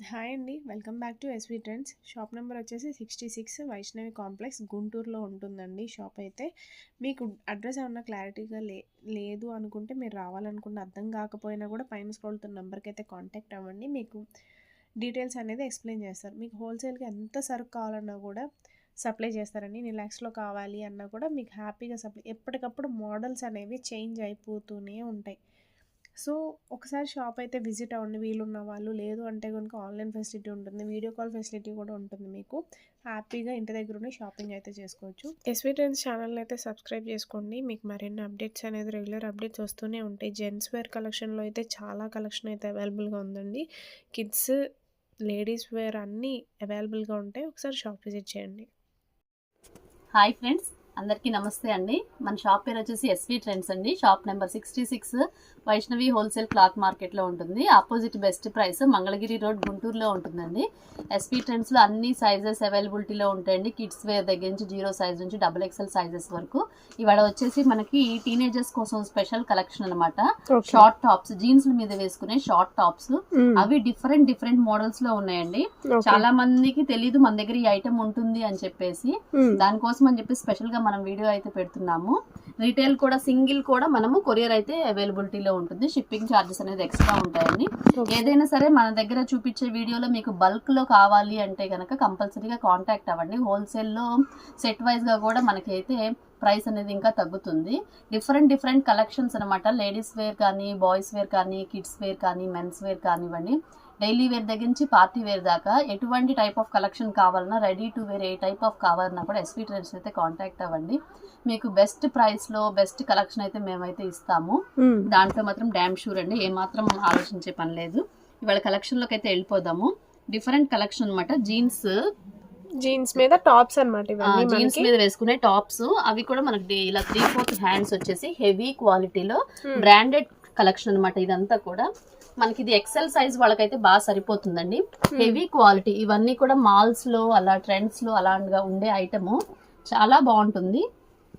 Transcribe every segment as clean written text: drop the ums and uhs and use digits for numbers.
Hi అండి. Welcome back to SV trends. Shop number వచ్చేసి 66 Vaishnavi complex గుంటూరులో ఉంటుందండి షాప్ అయితే. మీకు అడ్రస్ ఏమన్నా క్లారిటీగా లేదు అనుకుంటే మీరు రావాలనుకుంటే అర్థం కాకపోయినా కూడా పైన స్క్రోల్ అవుతున్న నెంబర్కి అయితే కాంటాక్ట్ అవ్వండి. మీకు డీటెయిల్స్ అనేది ఎక్స్ప్లెయిన్ చేస్తారు. మీకు హోల్సేల్గా ఎంత సరుకు కావాలన్నా కూడా సప్లై చేస్తారండి. రిలాక్స్లో కావాలి అన్నా కూడా మీకు హ్యాపీగా సప్లై. ఎప్పటికప్పుడు మోడల్స్ అనేవి చేంజ్ అయిపోతూనే ఉంటాయి. సో ఒకసారి షాప్ అయితే విజిట్ అవ్వండి వీలున్న వాళ్ళు. లేదు అంటే కనుక ఆన్లైన్ ఫెసిలిటీ ఉంటుంది, వీడియో కాల్ ఫెసిలిటీ కూడా ఉంటుంది. మీకు హ్యాపీగా ఇంటి దగ్గర ఉండి షాపింగ్ అయితే చేసుకోవచ్చు. ఎస్వి ట్రెండ్స్ ఛానల్ని అయితే సబ్స్క్రైబ్ చేసుకోండి. మీకు మరిన్ని అప్డేట్స్ అనేది రెగ్యులర్ అప్డేట్స్ వస్తూనే ఉంటాయి. జెంట్స్ వేర్ కలెక్షన్లో అయితే చాలా కలెక్షన్ అయితే అవైలబుల్గా ఉందండి. కిడ్స్, లేడీస్ వేర్ అన్నీ అవైలబుల్గా ఉంటాయి. ఒకసారి షాప్ విజిట్ చేయండి. హాయ్ ఫ్రెండ్స్, అందరికీ నమస్తే అండి. మన షాప్ పేరు వచ్చేసి ఎస్వి ట్రెండ్స్ అండి. Shop number 66 Vaishnavi wholesale cloth మార్కెట్లో ఉంటుంది. Opposite best price, Mangalagiri road, గుంటూరులో ఉంటుందండి. ఎస్వి ట్రెండ్స్లో అన్ని సైజెస్ అవైలబిలిటీలో ఉంటాయండి. కిడ్స్ వేర్ దగ్గర నుంచి 0 సైజ్ నుంచి XXL సైజెస్ వరకు. ఇవాళ వచ్చేసి మనకి టీనేజర్స్ కోసం స్పెషల్ కలెక్షన్ అనమాట. షార్ట్ టాప్స్, జీన్స్ మీద వేసుకునే షార్ట్ టాప్స్, అవి డిఫరెంట్ మోడల్స్ లో ఉన్నాయండి. చాలా మందికి తెలీదు మన దగ్గర ఈ ఐటమ్ ఉంటుంది అని చెప్పేసి, దానికోసం అని చెప్పి స్పెషల్ గా మనం వీడియో అయితే పెడుతున్నాము. రీటైల్ కూడా, సింగిల్ కూడా మనము కొరియర్ అయితే అవైలబిలిటీలో ఉంటుంది. షిప్పింగ్ ఛార్జెస్ అనేది ఎక్స్ట్రా ఉంటాయండి. ఏదైనా సరే మన దగ్గర చూపించే వీడియోలో మీకు బల్క్ లో కావాలి అంటే కనుక కంపల్సరీగా కాంటాక్ట్ అవ్వండి. హోల్సేల్లో సెట్ వైజ్ గా కూడా మనకైతే ప్రైస్ అనేది ఇంకా తగ్గుతుంది. డిఫరెంట్ కలెక్షన్స్ అనమాట. లేడీస్ వేర్ కానీ, బాయ్స్ వేర్ కానీ, కిడ్స్ వేర్ కానీ, మెన్స్ వేర్ కానివ్వండి, డైలీ వేర్ దగ్గర నుంచి పార్టీ వేర్ దాకా ఎటువంటి టైప్ ఆఫ్ కలెక్షన్ కావాలన్నా, రెడీ టు వేర్ ఏ టైప్ ఆఫ్ కావాలన్నా కూడా ఎస్వి ట్రెండ్స్ అయితే కాంటాక్ట్ అవ్వండి. మీకు బెస్ట్ ప్రైస్ లో బెస్ట్ కలెక్షన్ అయితే మేమైతే ఇస్తాము. దాంట్లో మాత్రం డ్యామ్ షూర్ అండి, ఏమాత్రం ఆలోచించే పని లేదు. ఇవాళ కలెక్షన్ లోకి అయితే వెళ్ళిపోదాము. డిఫరెంట్ కలెక్షన్ అనమాట. జీన్స్ మీద టాప్స్ అనమాట. జీన్స్ మీద వేసుకునే టాప్స్, అవి కూడా మనకి ఇలా 3/4 హ్యాండ్స్ వచ్చేసి హెవీ క్వాలిటీలో బ్రాండెడ్ కలెక్షన్ అనమాట. ఇదంతా కూడా మనకి ఇది ఎక్సెల్ సైజ్ వాళ్ళకైతే బాగా సరిపోతుందండి. హెవీ క్వాలిటీ, ఇవన్నీ కూడా మాల్స్ లో అలా ట్రెండ్స్ లో అలాంటిగా ఉండే ఐటమ్. చాలా బాగుంటుంది.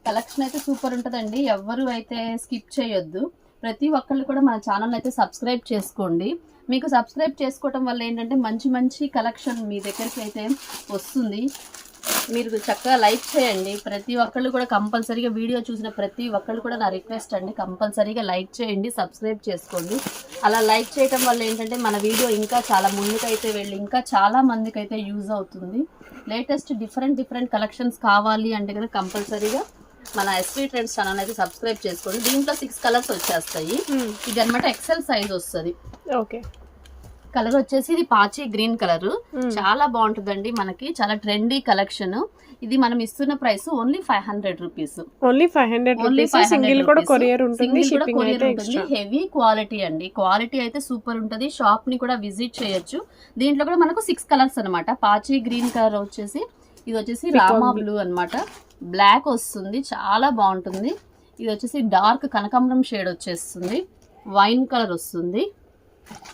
కలెక్షన్ అయితే సూపర్ ఉంటుందండి. ఎవరు అయితే స్కిప్ చేయొద్దు. ప్రతి ఒక్కళ్ళు కూడా మన ఛానల్ అయితే సబ్స్క్రైబ్ చేసుకోండి. మీకు సబ్స్క్రైబ్ చేసుకోవటం వల్ల ఏంటంటే మంచి కలెక్షన్ మీ దగ్గరికి అయితే వస్తుంది. మీరు చక్కగా లైక్ చేయండి. ప్రతి ఒక్కళ్ళు కూడా కంపల్సరీగా వీడియో చూసిన ప్రతి ఒక్కళ్ళు కూడా నా రిక్వెస్ట్ అండి, కంపల్సరీగా లైక్ చేయండి, సబ్స్క్రైబ్ చేసుకోండి. అలా లైక్ చేయటం వల్ల ఏంటంటే మన వీడియో ఇంకా చాలా ముందుకైతే వెళ్ళి ఇంకా చాలా మందికి అయితే యూజ్ అవుతుంది. లేటెస్ట్ డిఫరెంట్ కలెక్షన్స్ కావాలి అంటే కనుక కంపల్సరీగా మన ఎస్వి ట్రెండ్స్ ఛానల్ అయితే సబ్స్క్రైబ్ చేసుకోండి. దీంట్లో 6 కలర్స్ వచ్చేస్తాయి. ఇది అనమాట ఎక్సెల్ సైజ్ వస్తుంది. ఓకే, కలర్ వచ్చేసి ఇది పాచి గ్రీన్ కలర్. చాలా బాగుంటుందండి. మనకి చాలా ట్రెండీ కలెక్షన్. ఇది మనం ఇస్తున్న price only 500 rupees. Only 500 rupees. Single కూడా కొరియర్ ఉంటుంది. హెవీ క్వాలిటీ అండి. క్వాలిటీ అయితే సూపర్ ఉంటుంది. షాప్ ని కూడా విజిట్ చేయొచ్చు. దీంట్లో కూడా మనకు 6 కలర్స్ అనమాట. పాచి గ్రీన్ కలర్ వచ్చేసి, ఇది వచ్చేసి రామా బ్లూ అనమాట. బ్లాక్ వస్తుంది, చాలా బాగుంటుంది. ఇది వచ్చేసి డార్క్ కనకాంబరం షేడ్ వచ్చేస్తుంది. వైన్ కలర్ వస్తుంది.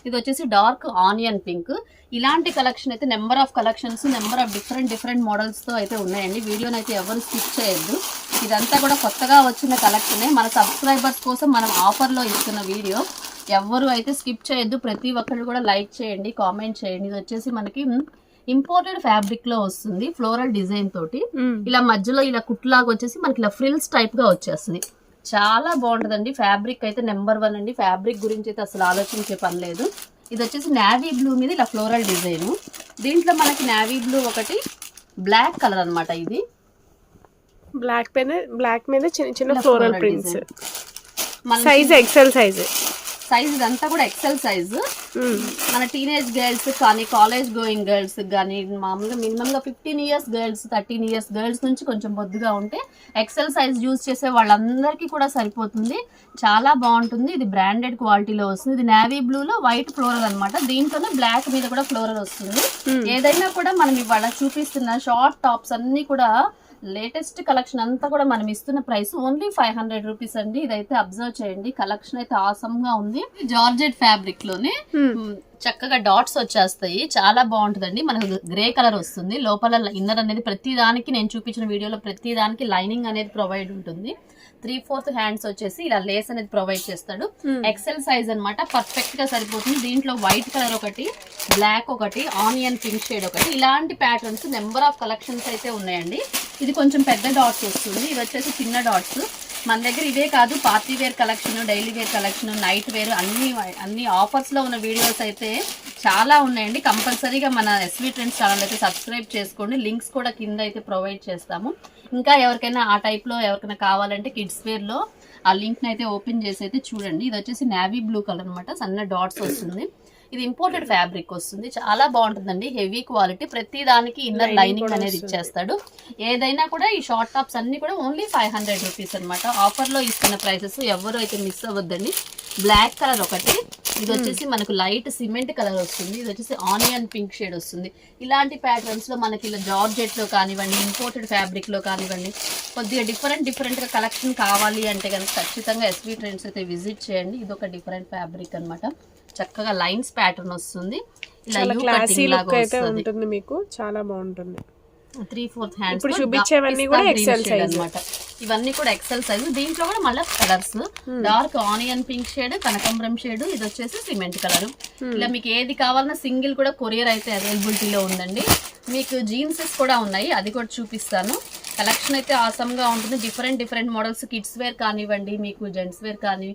ఇది వచ్చేసి డార్క్ ఆనియన్ పింక్. ఇలాంటి కలెక్షన్ అయితే number of collections, number of different models తో అయితే ఉన్నాయండి. వీడియోని అయితే ఎవరు స్కిప్ చేయొద్దు. ఇదంతా కూడా కొత్తగా వచ్చిన కలెక్షనే. మన సబ్స్క్రైబర్స్ కోసం మనం ఆఫర్లో ఇస్తున్న వీడియో. ఎవరు అయితే స్కిప్ చేయొద్దు. ప్రతి ఒక్కరు కూడా లైక్ చేయండి, కామెంట్ చేయండి. ఇది వచ్చేసి మనకి ఇంపోర్టెడ్ ఫ్యాబ్రిక్ లో వస్తుంది, ఫ్లోరల్ డిజైన్ తోటి. ఇలా మధ్యలో ఇలా కుట్లాగా వచ్చేసి మనకి ఇలా ఫ్రిల్స్ టైప్ గా వచ్చేస్తుంది. చాలా బాగుంటుందండి. ఫ్యాబ్రిక్ అయితే నెంబర్ 1 అండి. ఫ్యాబ్రిక్ గురించి అయితే అసలు ఆలోచించే పని లేదు. ఇది వచ్చేసి నావీ బ్లూ మీద ఇలా ఫ్లోరల్ డిజైన్. దీంట్లో మనకి నావీ బ్లూ ఒకటి, బ్లాక్ కలర్ అనమాట. ఇది బ్లాక్ మీద చిన్న floral prints. Size XL size. ఇదంతా కూడా ఎక్సెల్ సైజ్. మన టీనేజ్ గర్ల్స్ కానీ, కాలేజ్ గోయింగ్ గర్ల్స్ కానీ, మామూలుగా మినిమం గా 15 ఇయర్స్ గర్ల్స్, 13 ఇయర్స్ గర్ల్స్ నుంచి కొంచెం బొద్దుగా ఉంటే ఎక్సెల్ సైజ్ యూజ్ చేసే వాళ్ళందరికీ కూడా సరిపోతుంది. చాలా బాగుంటుంది. ఇది బ్రాండెడ్ క్వాలిటీలో వస్తుంది. ఇది నావీ బ్లూ లో వైట్ ఫ్లోరల్ అనమాట. దీంట్లోనే బ్లాక్ మీద కూడా ఫ్లోరల్ వస్తుంది. ఏదైనా కూడా మనం ఇవాళ చూపిస్తున్న షార్ట్ టాప్స్ అన్ని కూడా లేటెస్ట్ కలెక్షన్ అంతా కూడా మనం ఇస్తున్న ప్రైస్ ఓన్లీ 500 రూపీస్ అండి. ఇదైతే అబ్జర్వ్ చేయండి, కలెక్షన్ అయితే ఆసమ్ గా ఉంది. జార్జెట్ ఫ్యాబ్రిక్ లోనే చక్కగా డాట్స్ వచ్చేస్తాయి, చాలా బాగుంటుందండి. మనకు గ్రే కలర్ వస్తుంది, లోపల ఇన్నర్ అనేది ప్రతి దానికి నేను చూపించిన వీడియోలో ప్రతి దానికి లైనింగ్ అనేది ప్రొవైడ్ ఉంటుంది. 3/4 హ్యాండ్స్ వచ్చేసి ఇలా లేస్ అనేది ప్రొవైడ్ చేస్తాడు. ఎక్సెల్ సైజ్ అన్నమాట, పర్ఫెక్ట్ గా సరిపోతుంది. దీంట్లో వైట్ కలర్ ఒకటి, బ్లాక్ ఒకటి, ఆనియన్ పింక్ షేడ్ ఒకటి, ఇలాంటి ప్యాటర్న్స్ నెంబర్ ఆఫ్ కలెక్షన్స్ అయితే ఉన్నాయండి. ఇది కొంచెం పెద్ద డాట్స్ వస్తుంది, ఇది వచ్చేసి చిన్న డాట్స్. మన దగ్గర ఇదే కాదు, party wear collection, daily wear collection, night wear అన్ని ఆఫర్స్ లో ఉన్న వీడియోస్ అయితే చాలా ఉన్నాయండి. కంపల్సరీగా మన ఎస్వి ట్రెండ్స్ ఛానల్ అయితే సబ్స్క్రైబ్ చేసుకోండి. లింక్స్ కూడా కింద అయితే ప్రొవైడ్ చేస్తాము. ఇంకా ఎవరికైనా ఆ టైప్ లో ఎవరికైనా కావాలంటే కిడ్స్ వేర్ లో ఆ లింక్ ని అయితే ఓపెన్ చేసి అయితే చూడండి. ఇది వచ్చేసి నేవీ బ్లూ కలర్ అనమాట, సన్న డాట్స్ వస్తుంది. ఇది ఇంపోర్టెడ్ ఫ్యాబ్రిక్ వస్తుంది, చాలా బాగుంటుందండి. హెవీ క్వాలిటీ, ప్రతి దానికి ఇన్నర్ లైనింగ్ అనేది ఇచ్చేస్తాడు. ఏదైనా కూడా ఈ షార్ట్ టాప్స్ అన్ని కూడా ఓన్లీ 500 రూపీస్ అనమాట. ఆఫర్ లో ఇస్తున్న ప్రైసెస్ ఎవరు అయితే మిస్ అవ్వద్దండి. బ్లాక్ కలర్ ఒకటి, ఇది వచ్చేసి మనకు లైట్ సిమెంట్ కలర్ వస్తుంది, ఇది వచ్చేసి ఆనియన్ పింక్ షేడ్ వస్తుంది. ఇలాంటి ప్యాటర్న్స్ లో మనకి ఇలా జార్జెట్ లో కానివ్వండి, ఇంపోర్టెడ్ ఫ్యాబ్రిక్ లో కానివ్వండి, కొద్దిగా డిఫరెంట్ గా కలెక్షన్ కావాలి అంటే కనుక ఖచ్చితంగా ఎస్వి ట్రెండ్స్ అయితే విజిట్ చేయండి. ఇది ఒక డిఫరెంట్ ఫ్యాబ్రిక్ అనమాట, చక్కగా లైన్స్ ప్యాటర్న్ వస్తుంది, ఇలా యూ కటింగ్ లాగా వస్తుంది, మీకు చాలా బాగుంటుంది. 3/4 హ్యాండ్స్. ఇప్పుడు చూపించేవన్నీ కూడా ఎక్సెల్ సైజ్ అన్నమాట. ఇవన్నీ కూడా ఎక్సెల్ సైజ్. దీంట్లో కూడా మళ్ళీ colours, dark onion pink shade, కనకాంబరం షేడ్, ఇది వచ్చేసి సిమెంట్ కలర్. ఇలా మీకు ఏది కావాలన్నా సింగిల్ కూడా కొరియర్ అయితే అవైలబిలిటీలో ఉందండి. మీకు జీన్సెస్ కూడా ఉన్నాయి, అది కూడా చూపిస్తాను. కలెక్షన్ అయితే ఆసమ్ గా ఉంటుంది. డిఫరెంట్ మోడల్స్, కిడ్స్ వేర్ కానివ్వండి, మీకు జెంట్స్ వేర్ కానీ,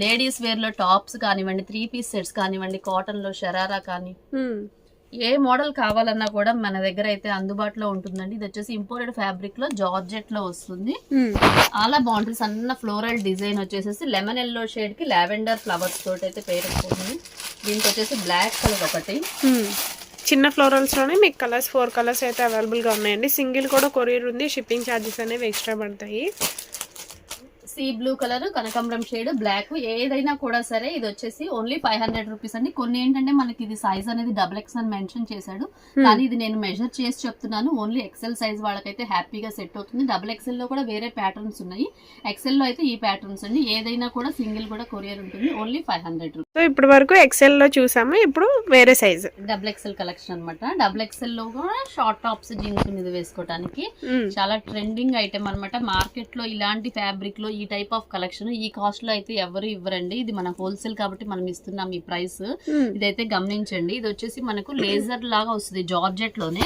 లేడీస్ వేర్ లో టాప్స్ కానివ్వండి, 3 పీస్ సెట్స్ కానివ్వండి, కాటన్ లో షరారా కానీ, ఏ మోడల్ కావాలన్నా కూడా మన దగ్గర అయితే అందుబాటులో ఉంటుందండి. ఇది వచ్చేసి ఇంపోర్టెడ్ ఫ్యాబ్రిక్ లో జార్జెట్ లో వస్తుంది, చాలా బాగుంటుంది. సన్న ఫ్లోరల్ డిజైన్ వచ్చేసి లెమన్ ఎల్లో షేడ్ కి లావెండర్ ఫ్లవర్స్ తోటి అయితే పేరుకుంటుంది. దీనికి వచ్చేసి బ్లాక్ కలర్ ఒకటి, చిన్న ఫ్లోరల్స్ లోనే మీకు కలర్స్ 4 కలర్స్ అయితే అవైలబుల్ గా ఉన్నాయండి. సింగిల్ కూడా కొరియర్ ఉంది, షిప్పింగ్ ఛార్జెస్ అనేవి ఎక్స్ట్రా పడతాయి. సీ బ్లూ కలర్, కనకాంబరం షేడ్, బ్లాక్, ఏదైనా కూడా సరే ఇది వచ్చేసి ఓన్లీ 500 రూపీస్ అండి. కొన్ని ఏంటంటే మనకి ఇది సైజ్ అనేది XXL అని మెన్షన్ చేశాడు, కానీ ఇది నేను మెజర్ చేసి చెప్తున్నాను. ఓన్లీ ఎక్సెల్ సైజ్ వాళ్ళకైతే హ్యాపీగా సెట్ అవుతుంది. XXL లో కూడా వేరే ప్యాటర్న్స్ ఉన్నాయి, ఎక్సెల్ లో అయితే ఈ ప్యాటర్న్స్ అండి. ఏదైనా కూడా సింగిల్ కూడా కొరియర్ ఉంటుంది, ఓన్లీ 500 రూపీస్. సో ఇప్పుడు వరకు ఎక్సెల్ లో చూసాము, ఇప్పుడు వేరే సైజ్ XXL కలెక్షన్ అనమాట. XXL లో కూడా షార్ట్ టాప్స్, జీన్స్ మీద వేసుకోవడానికి చాలా ట్రెండింగ్ ఐటమ్ అనమాట. మార్కెట్ లో ఇలాంటి ఫ్యాబ్రిక్ లో ఈ టైప్ ఆఫ్ కలెక్షన్ ఈ కాస్ట్ లో అయితే ఎవరు ఇవ్వరండి. ఇది మన హోల్సేల్ కాబట్టి మనం ఇస్తున్నాం ఈ ప్రైస్. ఇదైతే గమనించండి. ఇది వచ్చేసి మనకు లేజర్ లాగా వస్తుంది, జార్జెట్ లోనే,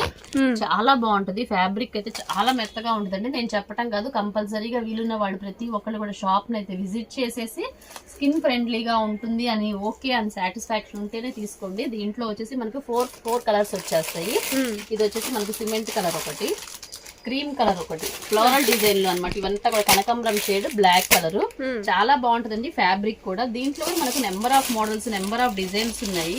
చాలా బాగుంటది. ఫ్యాబ్రిక్ అయితే చాలా మెత్తగా ఉంటుందండి. నేను చెప్పడం కాదు, కంపల్సరీగా వీలున్న వాళ్ళు ప్రతి ఒక్కళ్ళు కూడా షాప్ ని అయితే విజిట్ చేసేసి స్కిన్ ఫ్రెండ్లీగా ఉంటుంది అని ఓకే అని సాటిస్ఫాక్షన్ ఉంటేనే తీసుకోండి. దీంట్లో వచ్చేసి మనకు 4 కలర్స్ వచ్చేస్తాయి. ఇది వచ్చేసి మనకు సిమెంట్ కలర్ ఒకటి, క్రీమ్ కలర్ ఒకటి, ఫ్లోరల్ డిజైన్ లో అనమాట. ఇవంతా కూడా కనకాంబరం షేడ్, బ్లాక్ కలర్, చాలా బాగుంటుందండి. ఫ్యాబ్రిక్ కూడా దీంట్లో మనకు number of models, number of designs ఉన్నాయి.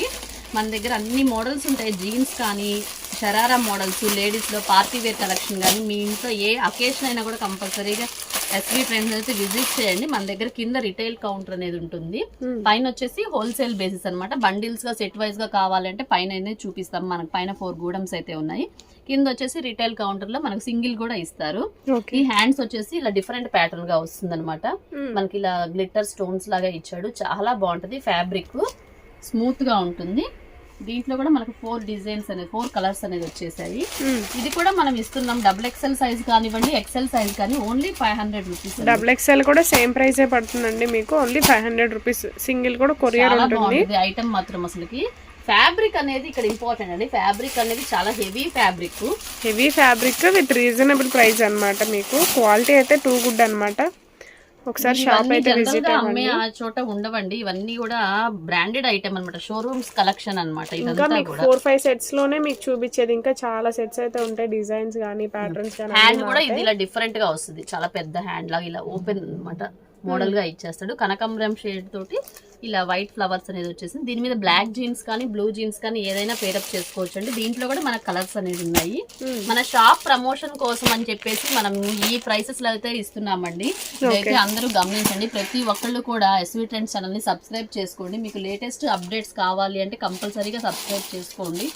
మన దగ్గర అన్ని మోడల్స్ ఉంటాయి, జీన్స్ కానీ, షరారా మోడల్స్, లేడీస్ లో పార్టీ వేర్ కలెక్షన్ కానీ. మీ ఇంట్లో ఏ అకేషన్ అయినా కూడా కంపల్సరీగా ఎస్వి ట్రెండ్స్ అయితే విజిట్ చేయండి. మన దగ్గర కింద రిటైల్ కౌంటర్ అనేది ఉంటుంది, పైన వచ్చేసి హోల్సేల్ బేసిస్ అనమాట. బండిల్స్ గా, సెట్ వైజ్ గా కావాలంటే పైన చూపిస్తాం. మనకు పైన 4 గూడమ్స్ అయితే ఉన్నాయి, కింద వచ్చేసి రిటైల్ కౌంటర్ లో మనకు సింగిల్ కూడా ఇస్తారు. ఈ హ్యాండ్స్ వచ్చేసి ఇలా డిఫరెంట్ ప్యాటర్న్ గా వస్తుంది అనమాట. మనకి ఇలా గ్లిట్టర్ స్టోన్స్ లాగా ఇచ్చాడు, చాలా బాగుంటది. ఫ్యాబ్రిక్ స్మూత్ గా ఉంటుంది. దీంట్లో కూడా మనకు 4 డిజైన్స్ అనేది, 4 కలర్స్ అనేది వచ్చేసాయి. ఇది కూడా మనం ఇస్తున్నాం. XXL సైజ్ కానివ్వండి, ఎక్సెల్ సైజ్ కానీ, ఓన్లీ 500 రూపీస్. XXL కూడా సేమ్ ప్రైస్ పడుతుందండి మీకు, ఓన్లీ 500 రూపీస్. సింగిల్ కూడా కొరియర్ ఉంటుంది. ఐటమ్ మాత్రం అసలుకి ఫ్యాబ్రిక్ అనేది ఇక్కడ ఇంపార్టెంట్ అండి. ఫ్యాబ్రిక్ అనేది చాలా heavy fabric with reasonable price అన్నమాట. మీకు క్వాలిటీ అయితే టూ గుడ్ అన్నమాట. ఒకసారి షాప్ అయితే విజిట్ అమ్మే ఆ చోట ఉండవండి. ఇవన్నీ కూడా బ్రాండెడ్ ఐటమ్ అన్నమాట, షోరూమ్స్ కలెక్షన్ అన్నమాట. ఇంకా మీకు 4-5 సెట్స్ లోనే మీకు చూపించేది, ఇంకా చాలా సెట్స్ అయితే ఉంటాయి. డిజైన్స్ గానీ, ప్యాటర్న్స్ గానీ. హ్యాండ్ కూడా ఇది ఇలా డిఫరెంట్ గా వస్తుంది, చాలా పెద్ద హ్యాండ్ లాగా ఇలా ఓపెన్ అన్నమాట మోడల్ గా ఇచ్చేస్తాడు. కనకాంబరం షేడ్ తోటి ఇలా వైట్ ఫ్లవర్స్ అనేది వచ్చేసింది. దీని మీద బ్లాక్ జీన్స్ కానీ, బ్లూ జీన్స్ కానీ ఏదైనా పేరప్ చేసుకోవచ్చు అండి. దీంట్లో కూడా మనకు కలర్స్ అనేది ఉన్నాయి. మన షాప్ ప్రమోషన్ కోసం అని చెప్పేసి మనం ఈ ప్రైసెస్ లో అయితే ఇస్తున్నామండి. ఇదైతే అందరూ గమనించండి. ప్రతి ఒక్కళ్ళు కూడా ఎస్వి ట్రెండ్స్ ఛానల్ ని సబ్స్క్రైబ్ చేసుకోండి. మీకు లేటెస్ట్ అప్డేట్స్ కావాలి అంటే కంపల్సరీగా సబ్స్క్రైబ్ చేసుకోండి.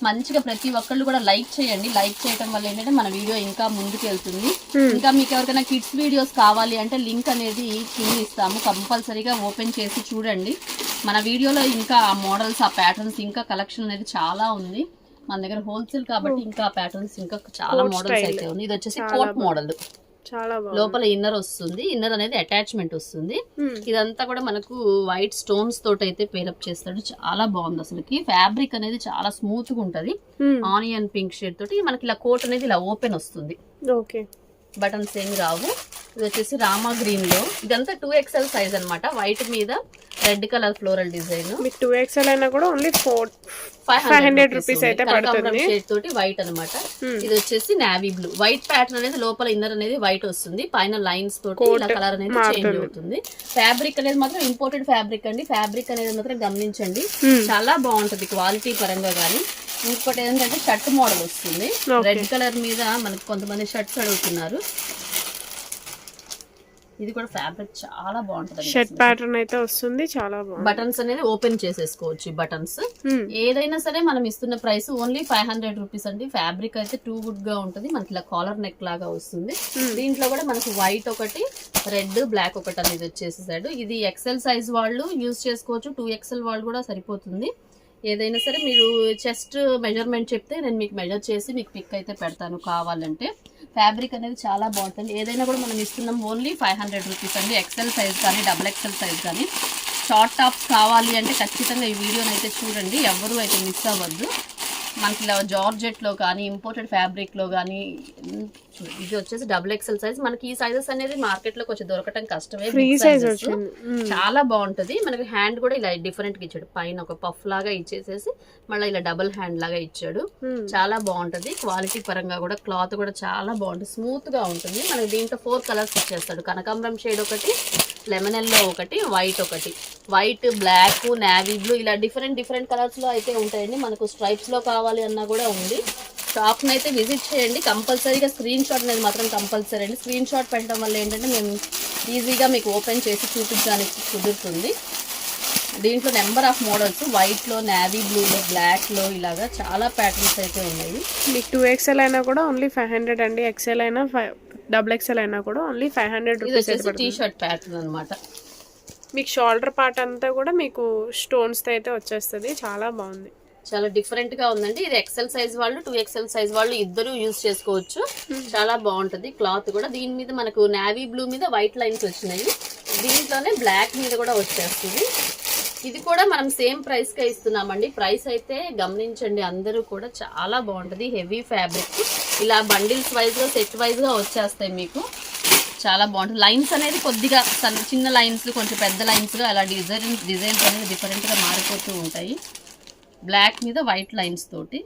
మంచిగా ప్రతి ఒక్కళ్ళు కూడా లైక్ చేయండి. లైక్ చేయడం వల్ల ఏంటంటే మన వీడియో ఇంకా ముందుకు వెళ్తుంది. ఇంకా మీకు ఎవరికైనా కిడ్స్ వీడియోస్ కావాలి అంటే లింక్ అనేది కింద ఇస్తాము, కంపల్సరీగా ఓపెన్ చేసి చూడండి. మన వీడియోలో ఇంకా ఆ మోడల్స్, ఆ ప్యాటర్న్స్, ఇంకా కలెక్షన్ అనేది చాలా ఉంది మన దగ్గర. హోల్సేల్ కాబట్టి ఇంకా ప్యాటర్న్స్ ఇంకా చాలా మోడల్స్ అయితే ఉన్నాయి. ఇది వచ్చేసి కోట్ మోడల్, చాలా లోపల ఇన్నర్ వస్తుంది. ఇన్నర్ అనేది అటాచ్మెంట్ వస్తుంది. ఇదంతా కూడా మనకు వైట్ స్టోన్స్ తోటి అయితే పేరప్ చేస్తాడు. చాలా బాగుంది అసలుకి. ఫ్యాబ్రిక్ అనేది చాలా స్మూత్ గా ఉంటది. ఆనియన్ పింక్ షేడ్ తోటి మనకి ఇలా కోట్ అనేది ఇలా ఓపెన్ వస్తుంది. ఓకే, బటన్స్ ఏమి రావు. ఇది వచ్చేసి రామా గ్రీన్ లో, ఇదంతా 2XL సైజ్ అన్నమాట. వైట్ మీద రెడ్ కలర్ ఫ్లోరల్ డిజైన్. మీకు 2XL అయినా కూడా ఓన్లీ 500 రూపీస్ అయితే పడుతుంది. షేడ్ తోటి వైట్ అన్నమాట. ఇది వచ్చేసి నావీ బ్లూ. వైట్ ప్యాటర్న్ అనేది లోపల ఇన్నర్ అనేది వైట్ వస్తుంది, పైన లైన్స్ తోటి ఇలా కలర్ అనేది చేంజ్ అవుతుంది. ఫ్యాబ్రిక్ అనేది మాత్రం ఇంపోర్టెడ్ ఫ్యాబ్రిక్ అండి. ఫ్యాబ్రిక్ అనేది మాత్రం గమనించండి, చాలా బాగుంటది క్వాలిటీ పరంగా గానీ. ఇంకోటి ఏంటంటే షర్ట్ మోడల్ వస్తుంది. రెడ్ కలర్ మీద మనకు కొంతమంది షర్ట్స్ అడుగుతున్నారు. ఇది కూడా ఫ్యాబ్రిక్ చాలా బాగుంటది. షర్ట్ ప్యాటర్న్ అయితే వస్తుంది, చాలా బాగుంది. బటన్స్ అనేది ఓపెన్ చేసేసుకోవచ్చు. బటన్స్ ఏదైనా సరే మనం ఇస్తున్న ప్రైస్ ఓన్లీ 500 రూపీస్ అండి. ఫ్యాబ్రిక్ అయితే టూ గుడ్ గా ఉంటది. మనకి ఇలా కాలర్ నెక్ లాగా వస్తుంది. దీంట్లో కూడా మనకి వైట్ ఒకటి, రెడ్, బ్లాక్ ఒకటి అనేది వచ్చేసేసాడు. ఇది XL సైజ్ వాళ్ళు యూజ్ చేసుకోవచ్చు, 2XL వాళ్ళు కూడా సరిపోతుంది. ఏదైనా సరే మీరు చెస్ట్ మెజర్మెంట్ చెప్తే నేను మీకు మెజర్ చేసి మీకు పిక్ అయితే పెడతాను కావాలంటే. ఫ్యాబ్రిక్ అనేది చాలా బాగుంటుంది. ఏదైనా కూడా మనం ఇస్తున్నాం ఓన్లీ 500 రూపీస్ అండి. XL సైజ్ కానీ XXL సైజ్ కానీ. షార్ట్ టాప్స్ కావాలి అంటే ఖచ్చితంగా ఈ వీడియోని అయితే చూడండి, ఎవరు అయితే మిస్ అవ్వద్దు. మనకి ఇలా జార్జెట్ లో కానీ, ఇంపోర్టెడ్ ఫ్యాబ్రిక్ లో కానీ. ఇది వచ్చేసి XXL సైజ్. మనకి ఈ సైజెస్ అనేది మార్కెట్ లో కొంచెం దొరకటం కష్టమే. చాలా బాగుంటది. మనకి హ్యాండ్ కూడా ఇలా డిఫరెంట్ గా ఇచ్చాడు. పైన ఒక పఫ్ లాగా ఇచ్చేసేసి మళ్ళీ ఇలా డబుల్ హ్యాండ్ లాగా ఇచ్చాడు. చాలా బాగుంటది. క్వాలిటీ పరంగా కూడా క్లాత్ కూడా చాలా బాగుంటుంది, స్మూత్ గా ఉంటుంది. మనకి దీంట్లో 4 కలర్స్ ఇచ్చేస్తాడు. కనకాంబరం షేడ్ ఒకటి, లెమన్ ఎల్లో ఒకటి, వైట్ ఒకటి. వైట్, బ్లాక్, నావీ బ్లూ ఇలా డిఫరెంట్ కలర్స్ లో అయితే ఉంటాయండి. మనకు స్ట్రైప్స్ లో కావాలి అన్నా కూడా ఉంది. షాప్ ని అయితే విజిట్ చేయండి. కంపల్సరీగా స్క్రీన్ షాట్ అనేది మాత్రం కంపల్సరీ అండి. స్క్రీన్ షాట్ పెట్టడం వల్ల ఏంటంటే మేము ఈజీగా మీకు ఓపెన్ చేసి చూపించడానికి కుదురుతుంది. దీంట్లో నెంబర్ ఆఫ్ మోడల్స్ వైట్ లో, నావీ బ్లూ లో, బ్లాక్ లో ఇలాగా చాలా ప్యాటర్న్స్ అయితే ఉన్నాయి. మీకు 2XL అయినా కూడా ఓన్లీ 500 అండి. XL అయినా XXL అయినా కూడా only 500 rupees. T shirt pattern అనమాట. మీకు షోల్డర్ పార్ట్ అంతా కూడా మీకు స్టోన్స్ తో అయితే వచ్చేస్తుంది. చాలా బాగుంది, చాలా డిఫరెంట్ గా ఉందండి. ఇది XL సైజ్ వాళ్ళు, 2XL సైజ్ వాళ్ళు ఇద్దరు యూజ్ చేసుకోవచ్చు. చాలా బాగుంటది క్లాత్ కూడా. దీని మీద మనకు నావీ బ్లూ మీద వైట్ లైన్స్ వచ్చినాయి. దీంట్లోనే బ్లాక్ మీద కూడా వచ్చేస్తుంది. ఇది కూడా మనం సేమ్ ప్రైస్ కే ఇస్తున్నామండి. ప్రైస్ అయితే గమనించండి అందరూ కూడా. చాలా బాగుంటది. Heavy fabric. ఇలా బండిల్స్ వైజ్ గా, సెట్ వైజ్ గా వచ్చేస్తాయి మీకు. చాలా బాగుంటుంది. లైన్స్ అనేది కొద్దిగా చిన్న లైన్స్, కొంచెం పెద్ద లైన్స్ గా అలా డిజైన్స్ అనేది డిఫరెంట్ గా మారిపోతూ ఉంటాయి. బ్లాక్ మీద వైట్ లైన్స్ తోటి.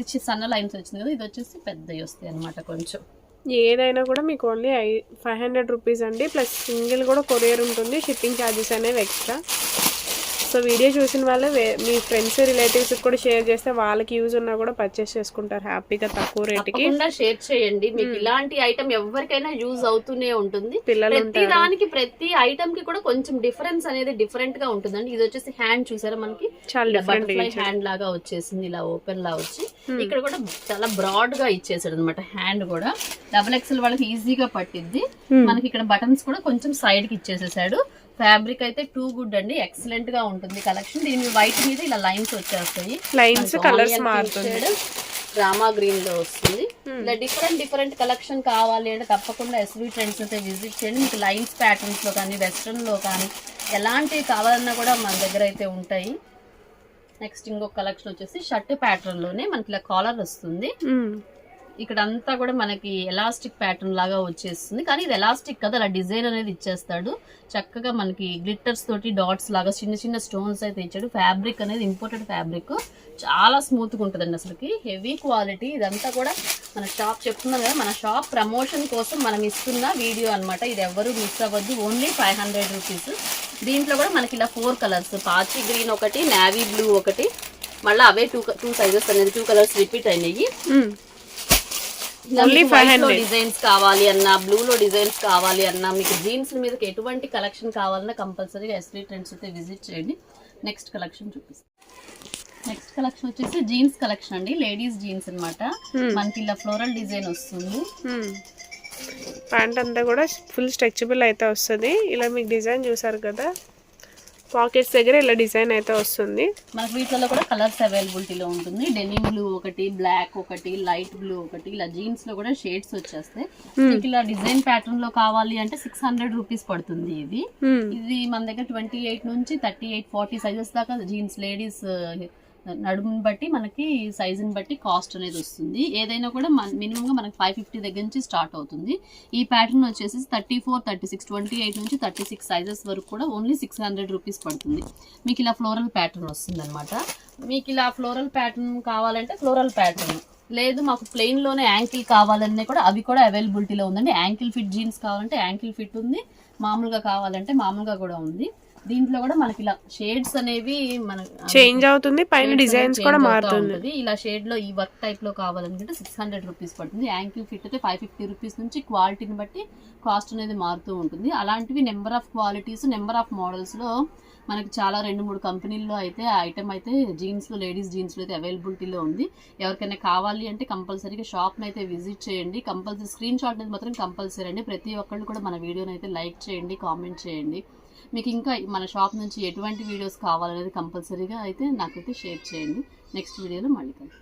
ఇది సన్న లైన్స్ వచ్చింది కదా, ఇది వచ్చేసి పెద్దవి వస్తాయి అనమాట. కొంచెం ఏదైనా కూడా మీకు ఓన్లీ 500 రూపీస్ అండి. ప్లస్ సింగిల్ కూడా కొరియర్ ఉంటుంది. షిప్పింగ్ ఛార్జెస్ అనేవి ఎక్స్ట్రా. సో వీడియో చూసిన వాళ్ళే మీ ఫ్రెండ్స్, రిలేటివ్స్ కూడా షేర్ చేస్తే వాళ్ళకి యూజ్ ఉన్నా కూడా పర్చేస్ చేసుకుంటారు హ్యాపీగా తక్కువ రేట్కి. షేర్ చేయండి. మీకు ఇలాంటి ఐటమ్ ఎవరికైనా యూజ్ అవుతూనే ఉంటుంది. ప్రతి దానికి, ప్రతి ఐటమ్ కి కూడా కొంచెం డిఫరెన్స్ అనేది డిఫరెంట్ గా ఉంటుందండి. ఇది వచ్చేసి హ్యాండ్ చూసారా, మనకి బటర్ఫ్లై హ్యాండ్ లాగా వచ్చేసింది, ఇలా ఓపెన్ లా వచ్చి. ఇక్కడ కూడా చాలా బ్రాడ్ గా ఇచ్చేసాడు అనమాట. హ్యాండ్ కూడా XXL వాళ్ళకి ఈజీగా పట్టిద్ది. మనకి ఇక్కడ బటన్స్ కూడా కొంచెం సైడ్ కి ఇచ్చేసేసాడు. ఫ్యాబ్రిక్ అయితే టూ గుడ్ అండి, ఎక్సలెంట్ గా ఉంటుంది కలెక్షన్. దీని వైట్ మీద ఇలా లైన్స్ వచ్చేస్తాయి, లైన్స్ కలర్స్ మారుతుంది. రామా గ్రీన్ లో వస్తుంది. ఇలా డిఫరెంట్ కలెక్షన్ కావాలి అంటే తప్పకుండా ఎస్వి ట్రెండ్స్ అయితే విజిట్ చేయండి. మీకు లైన్స్ ప్యాటర్న్స్ లో కానీ, వెస్ట్రన్ లో కానీ ఎలాంటివి కావాలన్నా కూడా మన దగ్గర అయితే ఉంటాయి. నెక్స్ట్ ఇంకొక కలెక్షన్ వచ్చేసి షర్ట్ ప్యాటర్న్ లోనే మనకి ఇలా కాలర్ వస్తుంది. ఇక్కడ అంతా కూడా మనకి ఎలాస్టిక్ ప్యాటర్న్ లాగా వచ్చేస్తుంది. కానీ ఇది ఎలాస్టిక్ కదా, అలా డిజైన్ అనేది ఇచ్చేస్తాడు. చక్కగా మనకి గ్లిట్టర్స్ తోటి డాట్స్ లాగా చిన్న స్టోన్స్ అయితే ఇచ్చాడు. ఫ్యాబ్రిక్ అనేది ఇంపోర్టెడ్ ఫ్యాబ్రిక్, చాలా స్మూత్ గా ఉంటుందండి. అసలుకి హెవీ క్వాలిటీ. ఇదంతా కూడా మన షాప్ చెప్తున్నాం కదా, మన షాప్ ప్రమోషన్ కోసం మనం ఇస్తున్న వీడియో అనమాట. ఇది ఎవరు మిస్ అవ్వద్దు. Only 500 rupees. దీంట్లో కూడా మనకి ఇలా 4 కలర్స్, పాచి గ్రీన్ ఒకటి, నావీ బ్లూ ఒకటి, మళ్ళీ అవే టూ సైజెస్ అనేది 2 కలర్స్ రిపీట్ అయినాయి. డిజైన్స్ కావాలి అన్నా, బ్లూ లో డిజైన్స్ కావాలి అన్నా, మీకు జీన్స్ మీద ఎటువంటి కలెక్షన్ కావాలన్నా కంపల్సరీగా ఎస్వి ట్రెండ్స్ అయితే విజిట్ చేయండి. నెక్స్ట్ కలెక్షన్ చూపిస్తాను. నెక్స్ట్ కలెక్షన్ వచ్చేసి జీన్స్ కలెక్షన్ అండి, లేడీస్ జీన్స్ అన్నమాట. మనకి ఇలా ఫ్లోరల్ డిజైన్ వస్తుంది. ప్యాంట్ అంతా కూడా ఫుల్ స్ట్రెచబుల్ అయితే వస్తుంది. ఇలా మీకు డిజైన్ చూసారు కదా, పాకెట్స్ దగ్గర ఇలా డిజైన్ అయితే వస్తుంది. మనకి వీటిలో కూడా కలర్స్ అవైలబిలిటీలో ఉంటుంది. డెనిమ్ బ్లూ ఒకటి, బ్లాక్ ఒకటి, లైట్ బ్లూ ఒకటి, ఇలా జీన్స్ లో కూడా షేడ్స్ వచ్చేస్తాయి. మీకు ఇలా డిజైన్ ప్యాటర్న్ లో కావాలి అంటే 600 రూపీస్ పడుతుంది. ఇది మన దగ్గర 28 నుంచి 38, 40 సైజెస్ దాకా జీన్స్ లేడీస్ నడుముని బట్టి మనకి సైజుని బట్టి కాస్ట్ అనేది వస్తుంది. ఏదైనా కూడా మినిమం గా మనకి 550 దగ్గర నుంచి స్టార్ట్ అవుతుంది. ఈ ప్యాటర్న్ వచ్చేసి 34, 36, 28 నుంచి 36 సైజెస్ వరకు కూడా ఓన్లీ 600 రూపీస్ పడుతుంది. మీకు ఇలా ఫ్లోరల్ ప్యాటర్న్ వస్తుంది అనమాట. మీకు ఇలా ఫ్లోరల్ ప్యాటర్న్ కావాలంటే ఫ్లోరల్ ప్యాటర్న్, లేదు మాకు ప్లెయిన్ లోనే యాంకిల్ కావాలన్నా కూడా అవి కూడా అవైలబిలిటీలో ఉందండి. యాంకిల్ ఫిట్ జీన్స్ కావాలంటే యాంకిల్ ఫిట్ ఉంది, మామూలుగా కావాలంటే మామూలుగా కూడా ఉంది. దీంట్లో కూడా మనకి ఇలా షేడ్స్ అనేవి మనకి చేంజ్ అవుతుంది, పైన డిజైన్స్ కూడా మారుతుంది. ఇలా షేడ్ లో ఈ వర్క్ టైప్ లో కావాలనుకుంటే 600 రూపీస్ పడుతుంది. యాంకిల్ ఫిట్ అయితే 550 రూపీస్ నుంచి క్వాలిటీని బట్టి కాస్ట్ అనేది మారుతూ ఉంటుంది. అలాంటివి number of qualities, number of models లో మనకి చాలా 2-3 కంపెనీల్లో అయితే ఆ ఐటమ్ అయితే జీన్స్ లో, లేడీస్ జీన్స్ లో అయితే అవైలబిలిటీలో ఉంది. ఎవరికైనా కావాలి అంటే కంపల్సరీగా షాప్ ని అయితే విజిట్ చేయండి. కంపల్సరీ స్క్రీన్ షాట్ అనేది మాత్రం కంపల్సరీ అండి. ప్రతి ఒక్కళ్ళు కూడా మన వీడియోని అయితే లైక్ చేయండి, కామెంట్ చేయండి. మీకు ఇంకా మన షాప్ నుంచి ఎటువంటి వీడియోస్ కావాలనేది కంపల్సరీగా అయితే నాకైతే షేర్ చేయండి. నెక్స్ట్ వీడియోలో మళ్ళీ